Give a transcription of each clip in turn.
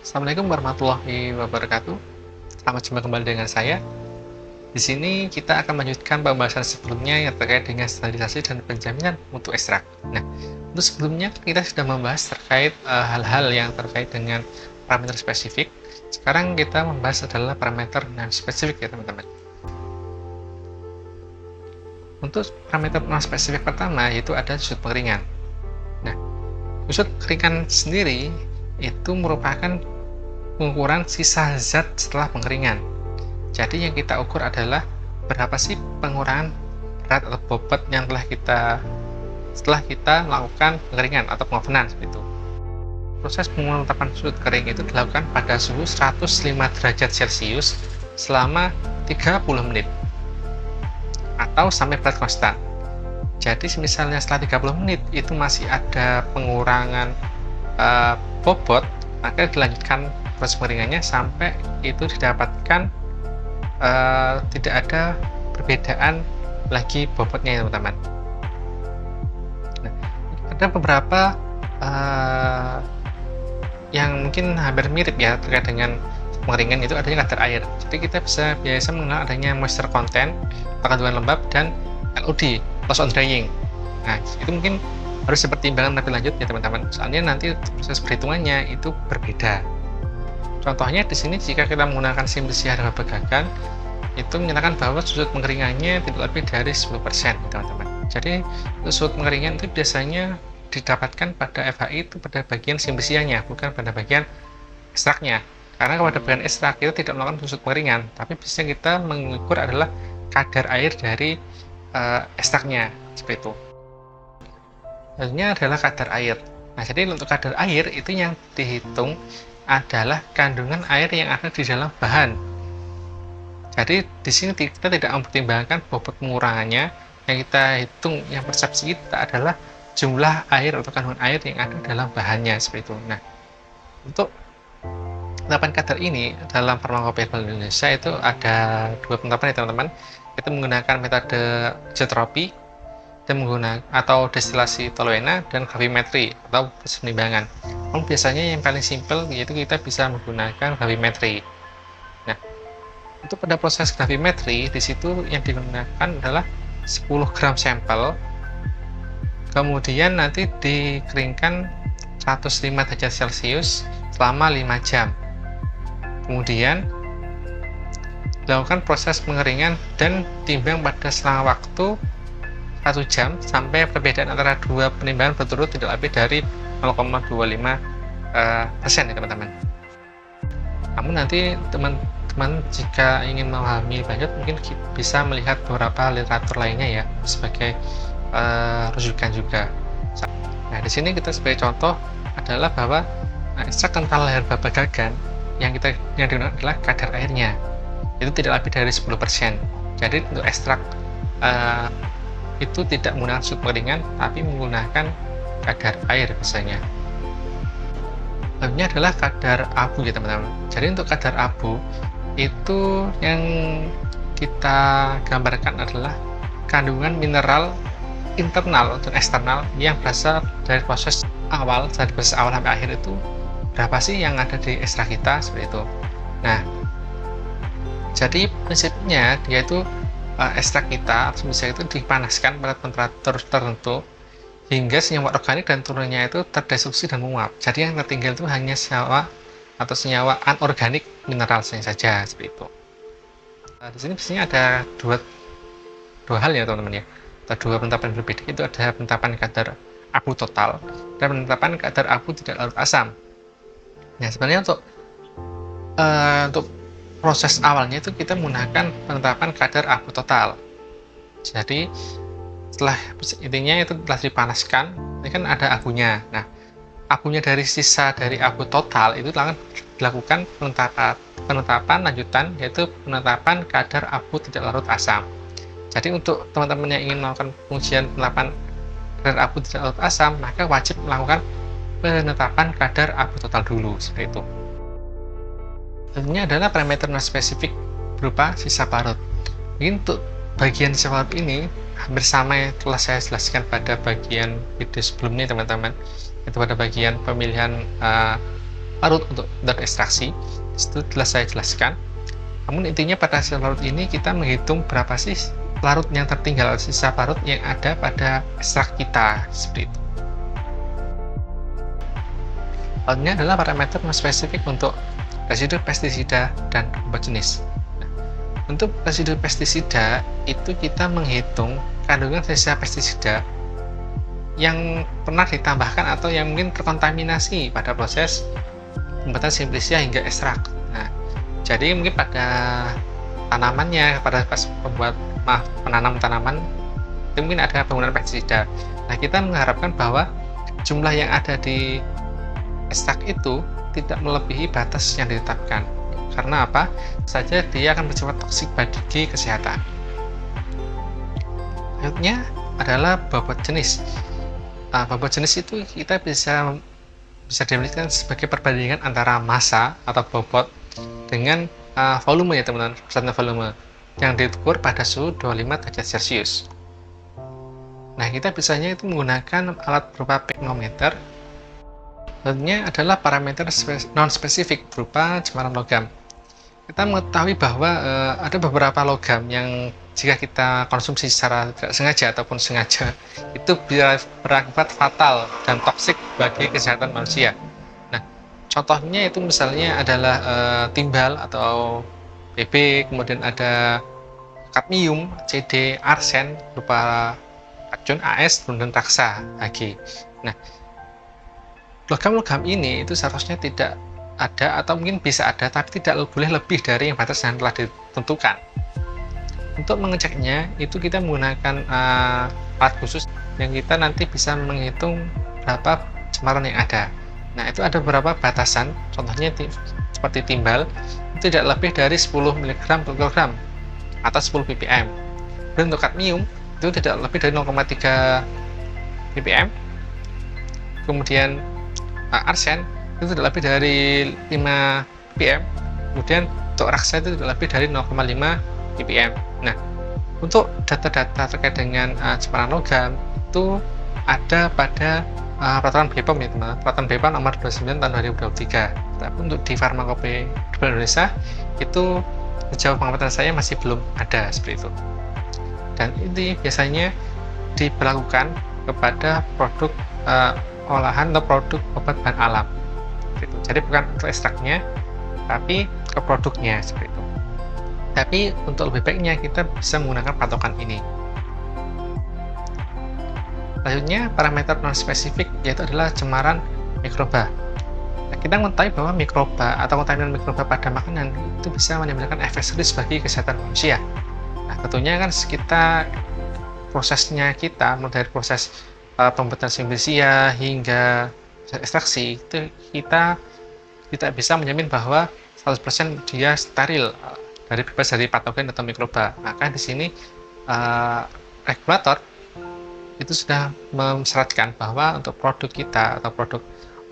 Assalamualaikum warahmatullahi wabarakatuh. Selamat jumpa kembali dengan saya. Di sini kita akan melanjutkan pembahasan sebelumnya yang terkait dengan standarisasi dan penjaminan mutu ekstrak. Nah, untuk sebelumnya kita sudah membahas terkait hal-hal yang terkait dengan parameter spesifik. Sekarang kita membahas adalah parameter non-spesifik ya teman-teman. Untuk parameter non-spesifik pertama yaitu ada sudut pengeringan. Nah, sudut pengeringan sendiri itu merupakan pengukuran sisa zat setelah pengeringan. Jadi yang kita ukur adalah berapa sih pengurangan berat atau bobot yang setelah kita melakukan pengeringan atau pengovenan seperti itu. Proses penetapan sudut kering itu dilakukan pada suhu 105 derajat Celcius selama 30 menit atau sampai berat konstan. Jadi misalnya setelah 30 menit itu masih ada pengurangan bobot, maka dilanjutkan proses pengeringannya sampai itu didapatkan tidak ada perbedaan lagi bobotnya ya teman-teman. Nah, ada beberapa yang mungkin hampir mirip ya terkait dengan pengeringan, itu adanya kadar air. Jadi kita biasa mengenal adanya moisture content atau kandungan lembab dan LOD, loss on drying. Nah, itu mungkin harus dipertimbangkan lebih lanjut ya teman-teman, soalnya nanti proses perhitungannya itu berbeda. Contohnya di sini jika kita menggunakan simulasi harga pegangan, itu menyatakan bahwa sudut pengeringannya tidak lebih dari 10% teman-teman. Jadi sudut pengeringan itu biasanya didapatkan pada FHI itu pada bagian simulasinya, bukan pada bagian ekstraknya. Karena pada bagian ekstrak kita tidak melakukan sudut pengeringan, tapi biasanya kita mengukur adalah kadar air dari ekstraknya seperti itu. Selanjutnya adalah kadar air. Nah, jadi untuk kadar air itu yang dihitung adalah kandungan air yang ada di dalam bahan. Jadi di sini kita tidak mempertimbangkan bobot pengurangannya, yang kita hitung, yang persepsi kita adalah jumlah air atau kandungan air yang ada dalam bahannya seperti itu. Nah, untuk penetapan kadar ini dalam Farmakopeia Bank Indonesia itu ada dua penetapan ya teman-teman. Kita menggunakan metode izotropi dan menggunakan atau destilasi toluena dan gravimetri atau proses penimbangan. Biasanya yang paling simpel yaitu kita bisa menggunakan gravimetri. Nah, untuk pada proses gravimetri di situ yang digunakan adalah 10 gram sampel, kemudian nanti dikeringkan 105 derajat Celcius selama 5 jam. Kemudian dilakukan proses pengeringan dan timbang pada selang waktu 1 jam sampai perbedaan antara dua penimbangan berturut tidak lebih dari 0,25% ya teman-teman. Namun nanti teman-teman jika ingin memahami lanjut mungkin bisa melihat beberapa literatur lainnya ya sebagai rujukan juga. Nah, di sini kita sebagai contoh adalah bahwa ekstrak kental herba bagagan yang digunakan adalah kadar airnya itu tidak lebih dari 10%. Jadi untuk ekstrak itu tidak menggunakan sudut pengeringan tapi menggunakan kadar air biasanya. Lainnya adalah kadar abu ya teman-teman. Jadi untuk kadar abu itu yang kita gambarkan adalah kandungan mineral internal dan eksternal yang berasal dari proses awal sampai akhir itu berapa sih yang ada di ekstrak kita seperti itu. Nah, jadi prinsipnya yaitu ekstrak kita misalnya itu dipanaskan pada temperatur tertentu hingga senyawa organik dan turunannya itu terdestruksi dan menguap. Jadi yang tertinggal itu hanya senyawa atau senyawa anorganik mineral saja seperti itu. Di sini biasanya ada dua hal ya teman-teman ya. Ada dua penetapan berbeda, itu ada penetapan kadar abu total dan penetapan kadar abu tidak larut asam. Nah, sebenarnya untuk proses awalnya itu kita menggunakan penetapan kadar abu total. Jadi setelah intinya itu telah dipanaskan, ini kan ada abunya. Nah, abunya dari sisa dari abu total itu dilakukan penetapan lanjutan yaitu penetapan kadar abu tidak larut asam. Jadi untuk teman-teman yang ingin melakukan pengujian penetapan kadar abu tidak larut asam, maka wajib melakukan penetapan kadar abu total dulu seperti itu. Tentunya adalah parameter non spesifik berupa sisa parut. Mungkin untuk bagian sisa larut ini hampir sama yang telah saya jelaskan pada bagian video sebelumnya teman-teman, itu pada bagian pemilihan larut untuk ekstraksi. Itu telah saya jelaskan. Namun intinya pada sisa larut ini kita menghitung berapa sih larut yang tertinggal, sisa larut yang ada pada ekstrak kita, seperti itu. Lainnya adalah parameter non spesifik untuk residu pestisida dan obat jenis. Untuk residu pestisida itu kita menghitung kandungan sisa pestisida yang pernah ditambahkan atau yang mungkin terkontaminasi pada proses pembuatan simplicia hingga ekstrak. Nah, jadi mungkin pada tanamannya, pada pas penanam tanaman itu mungkin ada penggunaan pestisida. Nah, kita mengharapkan bahwa jumlah yang ada di ekstrak itu tidak melebihi batas yang ditetapkan. Karena apa? Saja dia akan bersifat toksik bagi kesehatan. Selanjutnya adalah bobot jenis. Bobot jenis itu kita bisa definisikan sebagai perbandingan antara massa atau bobot dengan volume ya teman-teman, persentase volume yang diukur pada suhu 25 derajat Celcius. Nah, kita bisanya itu menggunakan alat berupa pignometer. Selanjutnya adalah parameter non-spesifik berupa cemaran logam. Kita mengetahui bahwa ada beberapa logam yang jika kita konsumsi secara tidak sengaja ataupun sengaja itu bisa berakibat fatal dan toksik bagi kesehatan manusia. Nah, contohnya itu misalnya adalah timbal atau Bb, kemudian ada kadmium, CD, arsen berupa racun AS, kemudian raksa Hg. Nah, logam-logam ini itu seharusnya tidak ada atau mungkin bisa ada, tapi tidak boleh lebih dari yang batas yang telah ditentukan. Untuk mengeceknya itu kita menggunakan alat khusus yang kita nanti bisa menghitung berapa cemaran yang ada. Nah, itu ada beberapa batasan, contohnya seperti timbal itu tidak lebih dari 10 mg per kilogram atau 10 ppm. Dan untuk kadmium itu tidak lebih dari 0,3 ppm. Kemudian arsen itu tidak lebih dari 5 ppm. Kemudian untuk raksa itu tidak lebih dari 0,5 ppm. Nah, untuk data-data terkait dengan cemaran logam itu ada pada peraturan BPOM ya teman-teman, peraturan BPOM nomor 29 tahun 2023. Tapi untuk di Farmakope Indonesia itu sejauh pengamatan saya masih belum ada seperti itu. Dan ini biasanya diberlakukan kepada produk olahan atau produk obat bahan alam. Jadi bukan untuk ekstraknya, tapi ke produknya seperti itu. Tapi untuk lebih baiknya kita bisa menggunakan patokan ini. Selanjutnya parameter non spesifik yaitu adalah cemaran mikroba. Nah, kita mengetahui bahwa mikroba atau kontaminan mikroba pada makanan itu bisa menimbulkan efek serius bagi kesehatan manusia. Nah, tentunya kan prosesnya kita mulai dari proses pembuatan simplicia hingga ekstraksi itu kita tidak bisa menjamin bahwa 100% dia steril dari bebas dari patogen atau mikroba. Maka di sini regulator itu sudah mensyaratkan bahwa untuk produk kita atau produk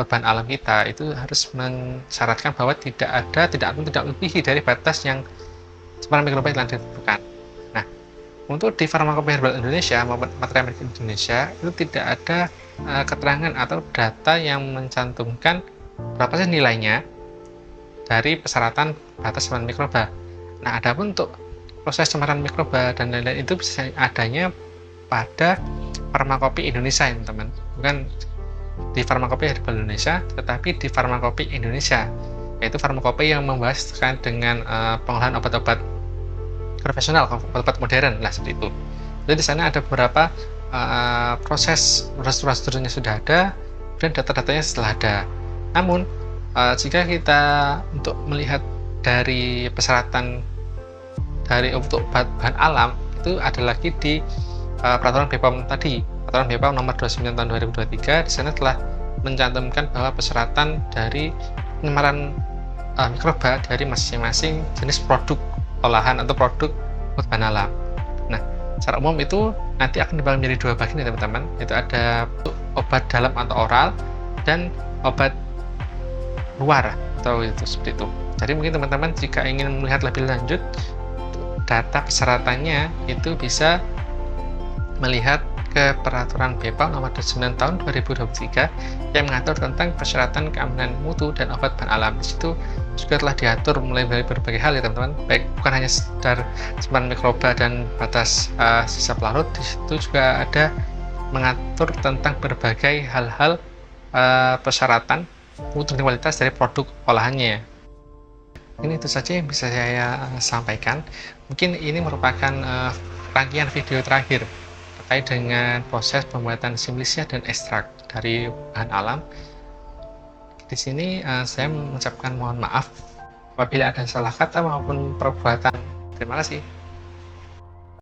bahan alam kita itu harus mensyaratkan bahwa tidak melebihi dari batas yang cemaran mikroba yang telah ditentukan. Nah, untuk di Farmakope Herbal Indonesia maupun Materi Medis Indonesia itu tidak ada keterangan atau data yang mencantumkan berapa sih nilainya dari persyaratan batas cemaran mikroba. Nah, adapun untuk proses cemaran mikroba dan lain-lain itu bisa adanya pada Farmakope Indonesia ya teman-teman, bukan di Farmakope Herbal Indonesia, tetapi di Farmakope Indonesia, yaitu Farmakope yang membahas terkait dengan pengolahan obat-obat profesional, obat-obat modern lah seperti itu. Jadi di sana ada beberapa prosedurnya sudah ada dan data-datanya setelah ada. Namun jika kita untuk melihat dari persyaratan dari untuk bahan alam itu ada lagi di peraturan BPOM tadi, peraturan BPOM nomor 29 tahun 2023. Di sana telah mencantumkan bahwa persyaratan dari penyemaran mikroba dari masing-masing jenis produk olahan atau produk bahan alam. Nah, secara umum itu nanti akan dibagi menjadi dua bagian ya teman-teman. Itu ada obat dalam atau oral dan obat luar atau itu seperti itu. Jadi mungkin teman-teman jika ingin melihat lebih lanjut data persyaratannya itu bisa melihat ke Peraturan BPOM Nomor 29 Tahun 2023 yang mengatur tentang persyaratan keamanan mutu dan obat bahan alam. Di situ juga telah diatur mulai dari berbagai hal ya teman-teman, baik bukan hanya sekedar sebaran mikroba dan batas sisa pelarut. Di situ juga ada mengatur tentang berbagai hal-hal persyaratan mutu dan kualitas dari produk olahannya. Ini itu saja yang bisa saya sampaikan. Mungkin ini merupakan rangkaian video terakhir terkait dengan proses pembuatan simplicia dan ekstrak dari bahan alam. Di sini saya mengucapkan mohon maaf apabila ada salah kata maupun perbuatan. Terima kasih.